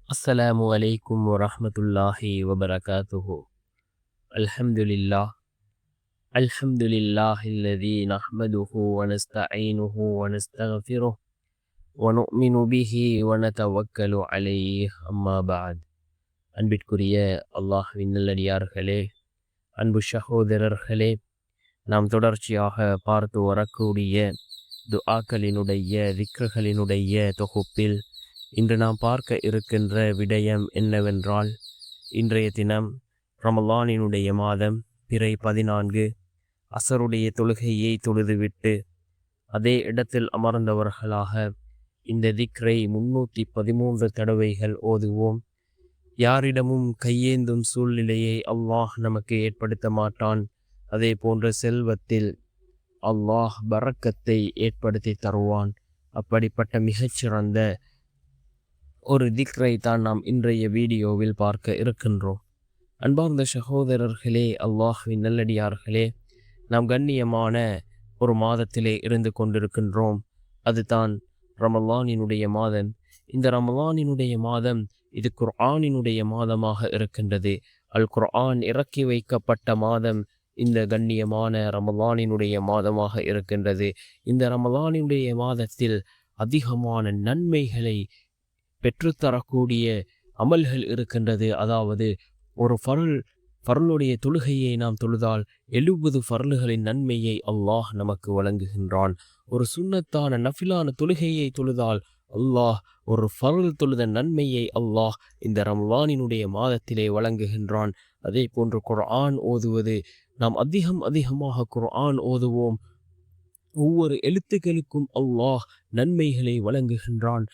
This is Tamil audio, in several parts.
السلام عليكم ورحمة الله وبركاته. الحمد لله. الحمد لله الذي نحمده ونستعينه ونستغفره ونؤمن به ونتوكل عليه. أما بعد. அன்பிற்குரிய அல்லாஹ்வின் நல்லடியார்களே, அன்பு சகோதரர்களே, நாம் தொடர்ச்சியாக பார்த்து வரக்கூடிய துஆக்களினுடைய திக்ருகளினுடைய தொகுப்பில் இன்று நாம் பார்க்க இருக்கின்ற விடயம் என்னவென்றால், இன்றைய தினம் ரமலானினுடைய மாதம் பிறை 14 அசருடைய தொழுகையை தொழுதுவிட்டு அதே இடத்தில் அமர்ந்தவர்களாக இந்த திக்ரை 313 தடவைகள் ஓதுவோம். யாரிடமும் கையேந்தும் சூழ்நிலையை அல்லாஹ் நமக்கு ஏற்படுத்த மாட்டான். அதே போன்ற செல்வத்தில் அல்லாஹ் பரக்கத்தை ஏற்படுத்தி தருவான். அப்படிப்பட்ட மிகச்சிறந்த ஒரு திக்ரை தான் நாம் இன்றைய வீடியோவில் பார்க்க இருக்கின்றோம். அன்பார்ந்த சகோதரர்களே, அல்லாஹ்வின் நல்லடியார்களே, நாம் கண்ணியமான ஒரு மாதத்திலே இருந்து கொண்டிருக்கின்றோம். அதுதான் ரமலானினுடைய மாதம். இந்த ரமலானினுடைய மாதம் இது குர்ஆனினுடைய மாதமாக இருக்கின்றது. அல் குர்ஆன் இறக்கி வைக்கப்பட்ட மாதம் இந்த கண்ணியமான ரமலானினுடைய மாதமாக இருக்கின்றது. இந்த ரமலானினுடைய மாதத்தில் அதிகமான நன்மைகளை பெற்றுத்தரக்கூடிய அமல்கள் இருக்கின்றது. அதாவது ஒரு ஃபர்லுடைய தொழுகையை நாம் தொழுதால் 70 ஃபர்லுகளின் நன்மையை அல்லாஹ் நமக்கு வழங்குகின்றான். ஒரு சுன்னத்தான நஃபிலான தொழுகையை தொழுதால் அல்லாஹ் ஒரு ஃபர்ல் தொழுத நன்மையை அல்லாஹ் இந்த ரமலானினுடைய மாதத்திலே வழங்குகின்றான். அதே போன்று குர்ஆன் ஓதுவது, நாம் அதிகமாக குர்ஆன் ஓதுவோம். ஒவ்வொரு எழுத்துக்களுக்கும் அல்லாஹ் நன்மைகளை வழங்குகின்றான்.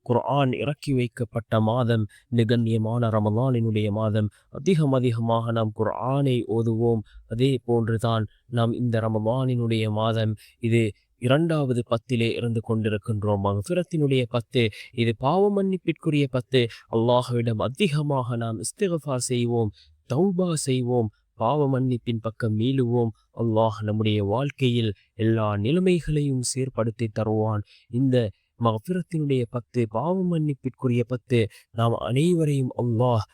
குர்ஆன் இறக்கி வைக்கப்பட்ட மாதம் இந்த கண்ணியமான ரமலானினுடைய மாதம். அதிகமாக நாம் குர்ஆனை ஓதுவோம். அதே போன்றுதான் நாம் இந்த ரமலானினுடைய மாதம் இது 2வது 10 இருந்து கொண்டிருக்கின்றோம். மக்ஃபிரத்தினுடைய 10, இது பாவ மன்னிப்பிற்குரிய 10. அல்லாஹ்விடம் அதிகமாக நாம் இஸ்திக்ஃபார் செய்வோம், தௌபா செய்வோம், பாவ மன்னிப்பின் பக்கம் மீளுவோம். அல்லாஹ் நம்முடைய வாழ்க்கையில் எல்லா நிலைமைகளையும் சீர்படுத்தி தருவான். இந்த மக்ஃபிரத்தினுடைய 10, பாவ மன்னிப்பிற்குரிய 10, நாம் அனைவரையும் அல்லாஹ்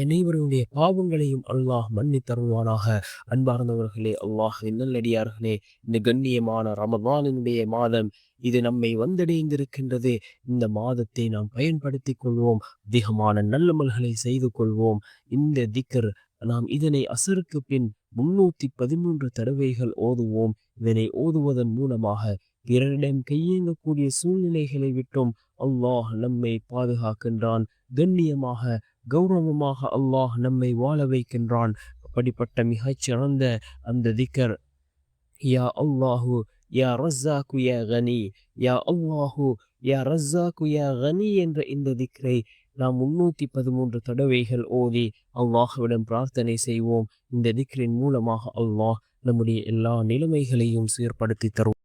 அனைவருடைய பாவங்களையும் அல்லாஹ் மன்னி தருவானாக. அன்பார்ந்தவர்களே, அல்லாஹ் நல்லடியார்களே, இந்த கண்ணியமான ரமலானினுடைய மாதம் இது நம்மை வந்தடைந்திருக்கின்றது. இந்த மாதத்தை நாம் பயன்படுத்திக் கொள்வோம். அதிகமான நல்லமல்களை செய்து கொள்வோம். இந்த திக்ர் நாம் இதனை அசருக்கு பின் 313 தடவைகள் ஓதுவோம். இதனை ஓதுவதன் மூலமாக பிறரிடம் கையேங்கக்கூடிய சூழ்நிலைகளை விட்டும் அல்லாஹ் நம்மை பாதுகாக்கின்றான். கண்ணியமாக கௌரவமாக அல்லாஹ் நம்மை வாழ வைக்கின்றான். அப்படிப்பட்ட மிகச்சிறந்த அந்த திக்ர், யா அல்லாஹு யா ரஸாக்கு யா கனி, யா அல்லாஹு யா ரஸாக்கு யா கனி என்ற இந்த திக்ரை நாம் 313 தடவைகள் ஓதி அல்லாஹ்விடம் பிரார்த்தனை செய்வோம். இந்த திக்ரின் மூலமாக அல்லாஹ் நம்முடைய எல்லா நிலைமைகளையும் சீர்படுத்தி தருவோம்.